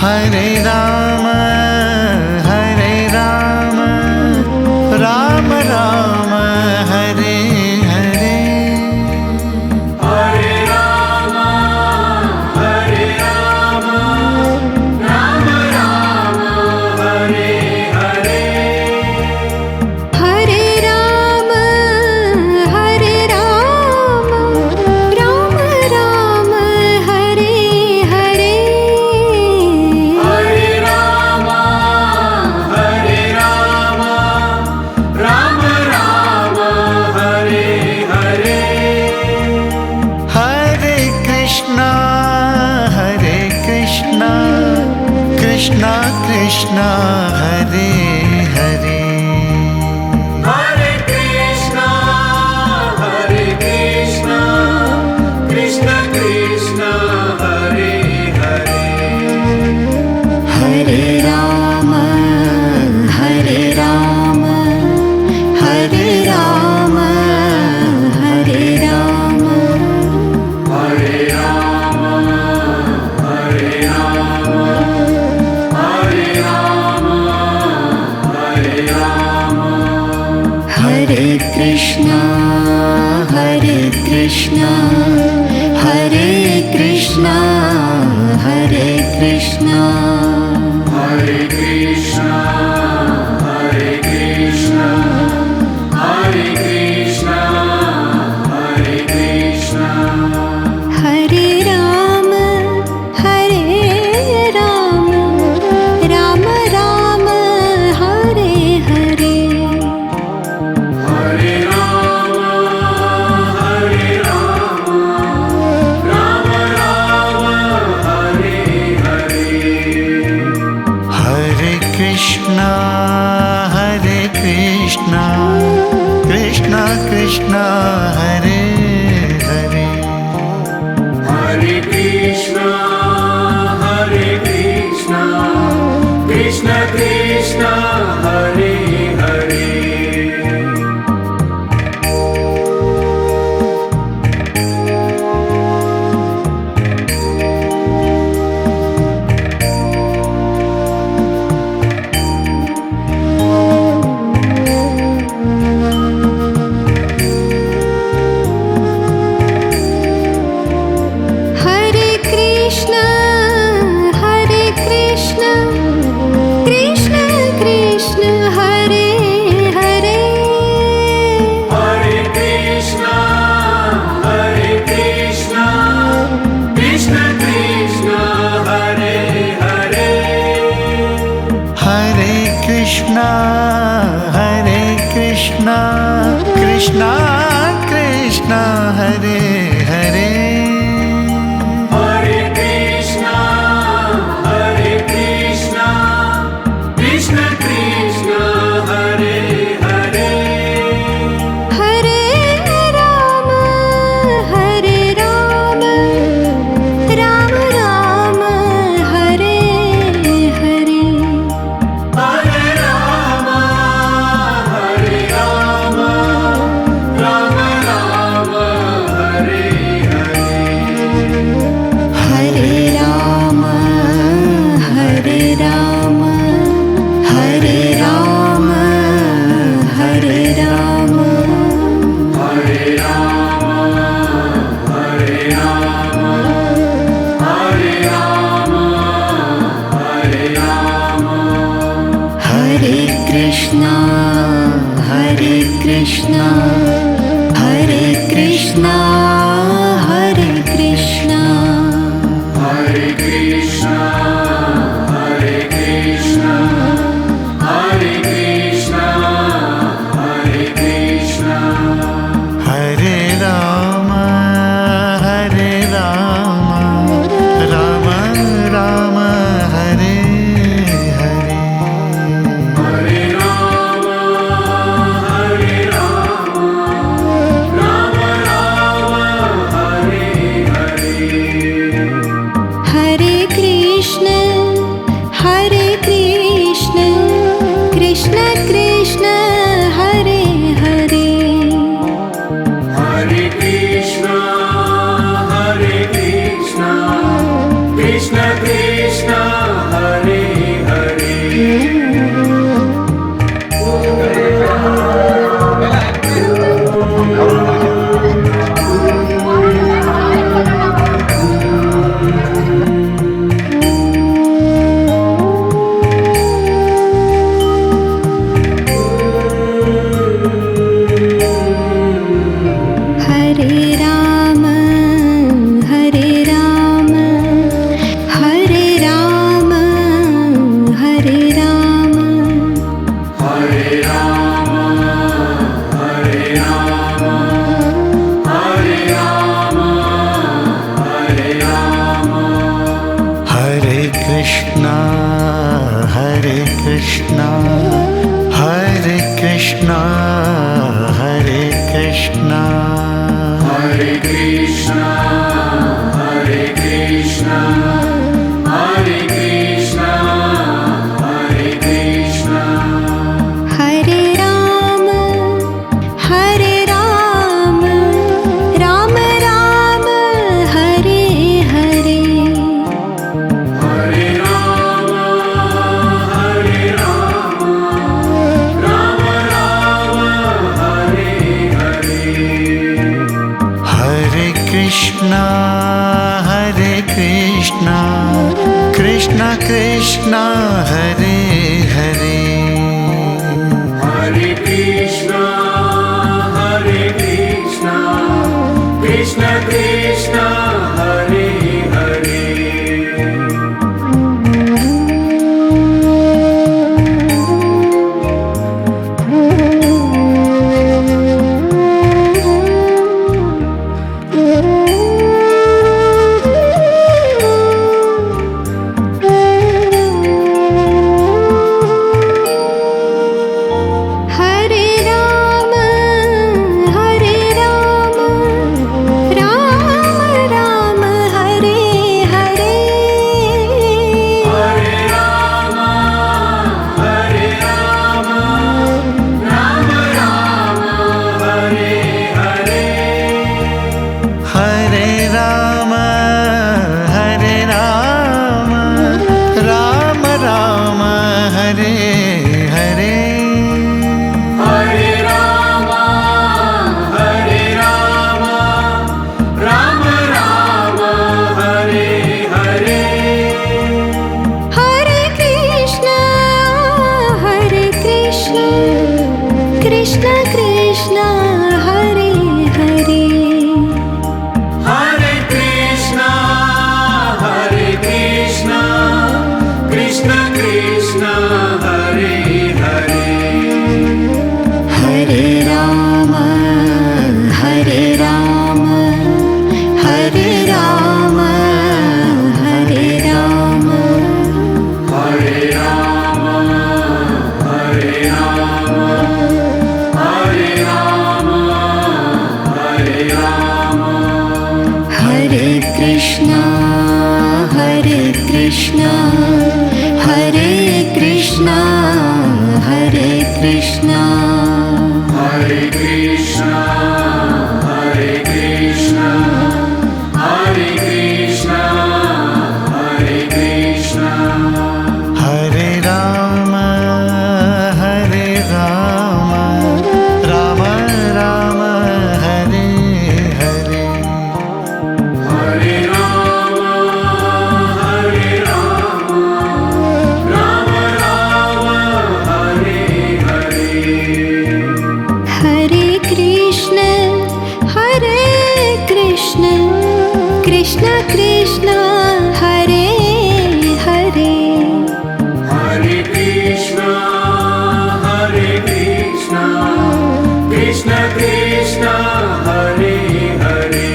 Hare Ram Ram Ram Hare Hare. Hare Ram Ram Ram Hare Hare. Hare Ram Ram Ram Hare Hare. Hare Ram Ram Ram Hare Hare. Hare Krishna Krishna Krishna Hare Hare. Hare Krishna Krishna Krishna Hare Hare. Hare Ram Hare Ram Hare Ram Hare Ram. Hare Ram Hare Ram Hare Ram. Hare Krishna Hare Krishna Hare Krishna Hare Krishna. Hare Krishna Hare Krishna Hare Krishna Hare Krishna. Hare Ram Ram Ram Hare Hare. Hare Ram Ram Ram Hare Hare. Hare Krishna Krishna Krishna Hare Hare. Hare Krishna Krishna Krishna Hare Hare. Hare Krishna Krishna Krishna Hare Hare. Hare Krishna Krishna Krishna Hare Hare. Hare Krishna Krishna Krishna Hare Hare. Hare Krishna Krishna Krishna Hare Hare. Hare Ram Ram Ram Hare Hare. Hare Ram Ram Ram Hare Hare. Hare Ram Hare Ram Hare Ram Hare Ram. Hare Ram Hare Ram Hare Ram. Hare Krishna Hare Krishna Hare Krishna Hare Krishna. Hare Krishna Hare Krishna Hare Krishna Hare Krishna. Hare Ram Ram Ram Hare Hare. Hare Ram Ram Ram Hare Hare. Hare Krishna Krishna Krishna Hare Hare. Hare Krishna Krishna Krishna Krishna Hare Krishna Hare Krishna Hare Krishna Hare Krishna, Hare Krishna, Hare Krishna, Hare Krishna. Hare Rama, Hare Rama, Rama Rama, Hare Hare. Hare Rama, Hare Rama, Rama Rama, Hare Hare. Hare Krishna Hare Krishna Krishna Krishna Hare Hare Hare Krishna, Hare Krishna, Krishna Krishna, Hare Hare. Hare Rama, Hare Rama, Rama Rama, Hare Hare. Hare Rama, Hare Rama, Rama Rama, Hare Hare. Hare Rama Hare Rama Rama Rama Hare Hare Hare Rama, Hare Rama, Rama Rama, Hare Hare. Hare Krishna, Hare Krishna, Krishna Krishna, Hare Hare. Hare Krishna, Hare Krishna, Krishna Krishna, Hare Hare. Hare Rama, Hare Rama, Hare Rama, Hare Rama. Hare Rama, Hare Rama, Hare Rama, Hare Rama. Hare Krishna, Hare Krishna, Hare Krishna, Hare Krishna. Hare Krishna, Hare Krishna, Hare Krishna, Hare Krishna. Hare Rama Hare Rama Rama Rama Hare Hare Hare Rama, Hare Rama, Rama Rama, Hare Hare. Hare Krishna, Hare Krishna, Krishna Krishna, Hare Hare. Hare Krishna, Hare Krishna, Krishna Krishna, Hare Hare.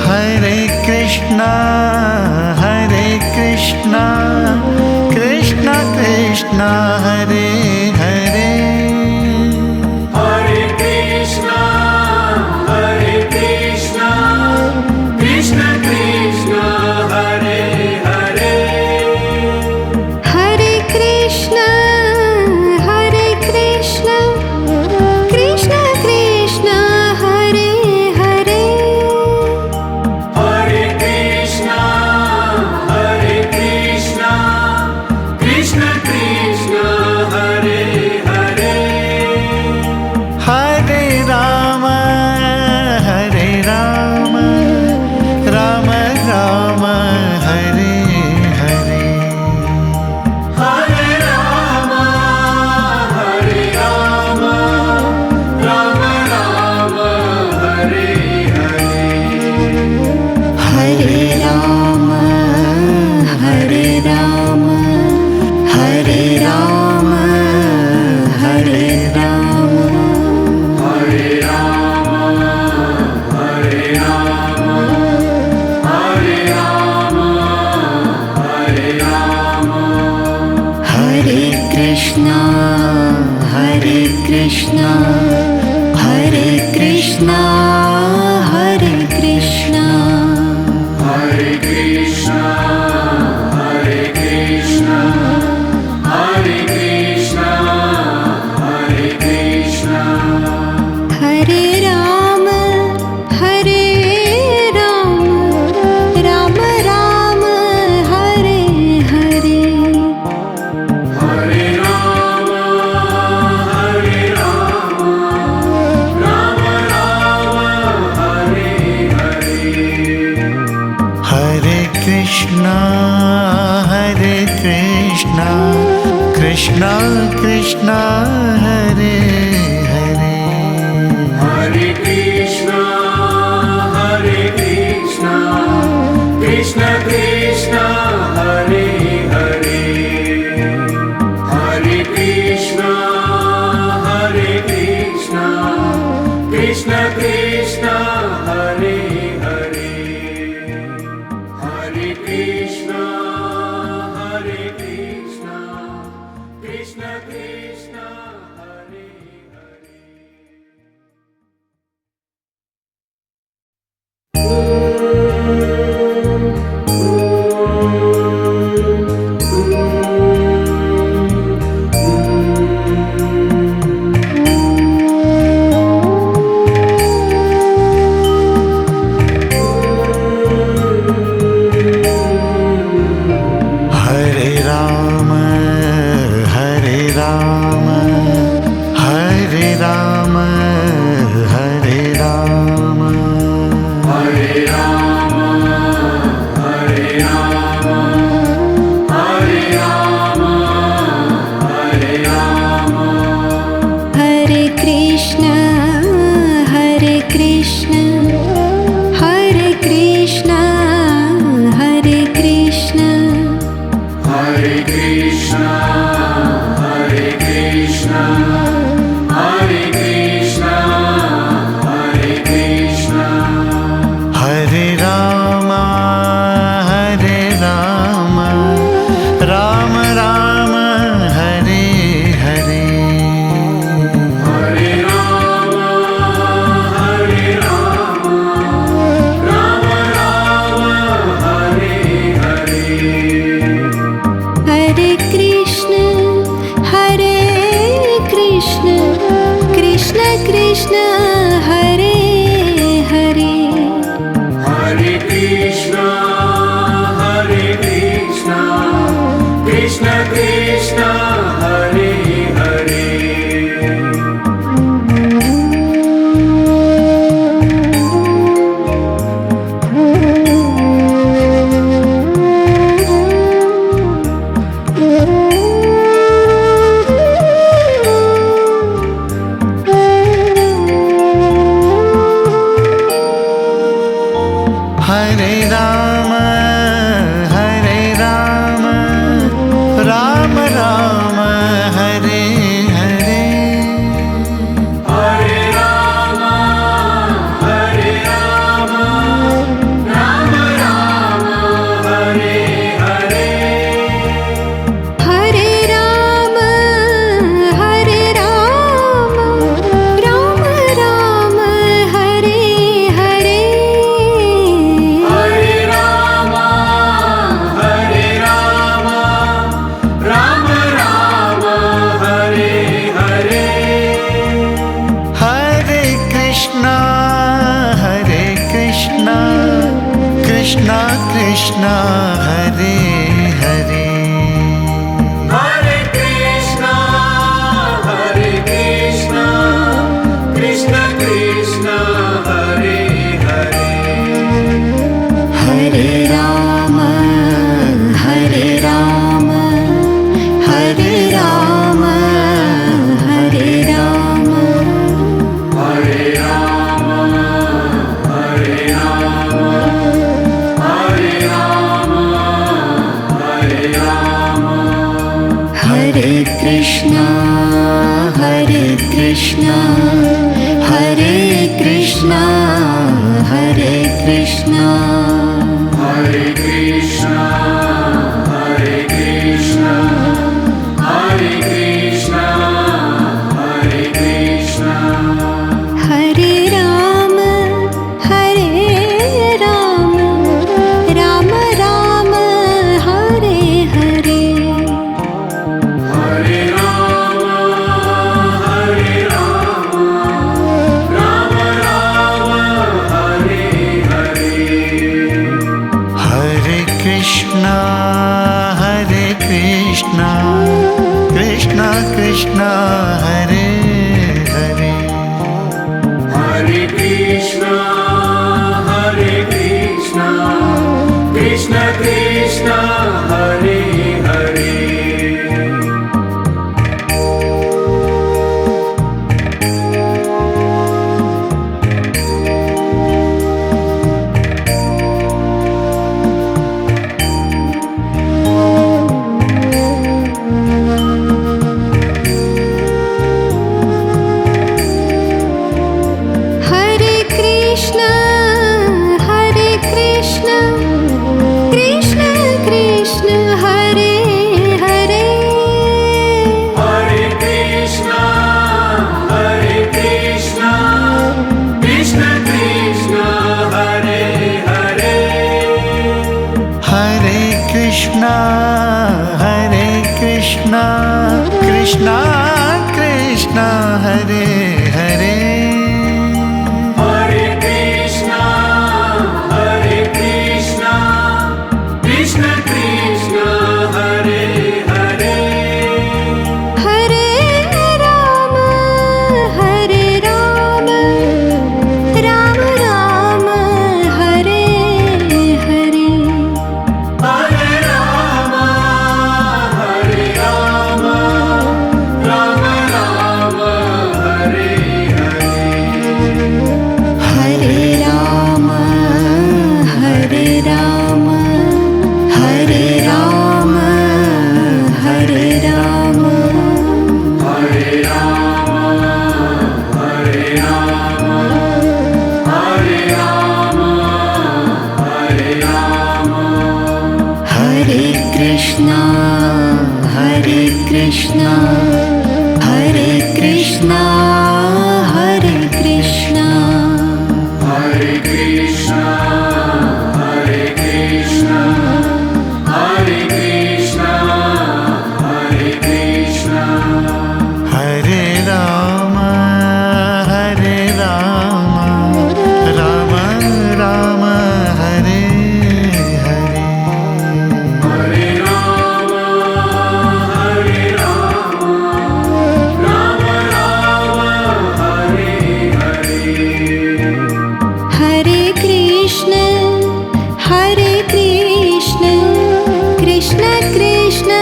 Hare Krishna Hare Krishna Krishna Krishna Hare Hare Hare Krishna, Hare Krishna, Krishna Krishna, Hare Hare. Hare Krishna, Hare Krishna, Krishna Krishna, Hare Hare. Hare Krishna, Hare Krishna, Krishna Krishna, Krishna, Hare Krishna, Hare Krishna, Hare Krishna, Hare Krishna, Hare Krishna, Hare Krishna, Hare Rama, Hare Rama, Rama Rama, Hare Hare, Hare Rama, Hare Rama, Rama Rama, Hare Hare, Hare Krishna, Krishna Krishna, Hare Hare. Hare Krishna, Hare Krishna, Krishna Krishna, Hare Hare, Hare Krishna, Hare Krishna, Krishna Krishna, Hare Hare, Hare Krishna, Hare Krishna, Krishna Krishna, Hare Hare. Hare Rama, Hare Rama, Hare Rama, Hare Rama, Hare Rama, Hare Rama, Hare Rama, Hare Rama, Hare Krishna, Hare Krishna, Hare Krishna, Hare Krishna, Hare Krishna, Hare Krishna, Hare Krishna, Hare Krishna, Hare Rama, Hare Rama, Rama Rama, Hare Hare. Hare Rama, Hare Rama, Rama Rama, Hare Hare. Hare Krishna, Hare Krishna, Krishna Krishna, Hare Hare, Hare Krishna, Hare Krishna, Krishna Krishna, Hare Hare. Hare Rama, Hare Rama, Rama Rama, Hare Hare. Hare Rama, Hare Rama, Rama Rama, Hare Hare. Hare Rama, Hare Rama, Rama Rama, Hare Hare, Hare Rama, Hare Rama, Rama Rama, Hare Hare. Hare Krishna, Krishna Krishna, Hare Hare. Hare Krishna, Hare Krishna, Krishna Krishna, Hare Hare. Hare Rama, Hare Rama, Hare Rama, Hare Rama, Hare Rama, Hare Rama, Hare Rama, Hare Rama. Hare Krishna, Hare Krishna, Hare Krishna, Hare Krishna, Hare Krishna, Hare Krishna, Hare Krishna, Hare Krishna. Krishna Krishna Hare Hare Krishna Krishna Hare Hare Hare Krishna Krishna Krishna Hare Hare Hare Rama Rama Rama Hare Hare Hare Rama Rama Rama Hare Hare Hare Rama Hare Rama Hare Rama Hare Rama Hare Rama Hare Rama Hare Rama Hare Rama Hare Krishna Hare Krishna Hare Krishna Hare Krishna Hare Krishna Hare Krishna Hare Krishna Hare Krishna Hare Rama Rama Rama Hare Hare Hare Rama Rama Rama Hare Hare Hare Krishna Krishna Krishna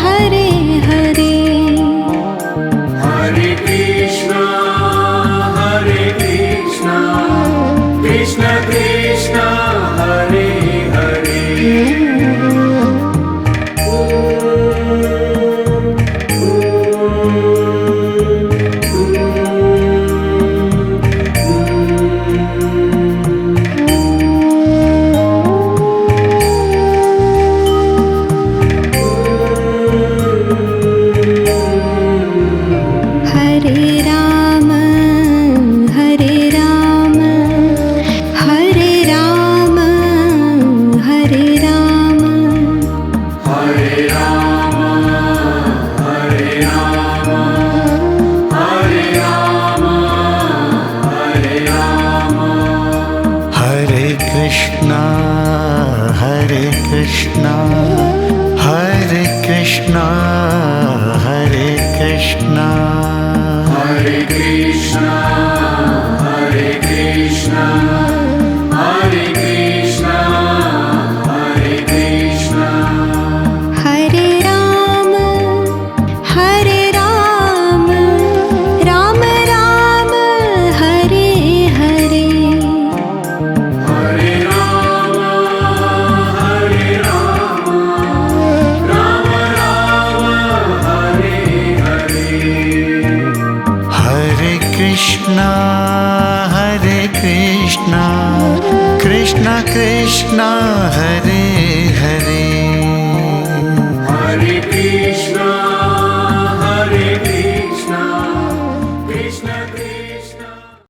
Hare Hare Hare Krishna Krishna Krishna Hare Hare Hare Rama Hare Rama Hare Rama Hare Rama Hare Rama Hare Rama Hare Rama Hare Rama Hare Krishna Hare Krishna Hare Krishna Hare Krishna Hare Krishna Hare Krishna Hare Krishna Hare Krishna Hare Rama Rama Rama Hare Hare Hare Rama Rama Rama Hare Hare Hare Krishna Krishna Krishna Hare Hare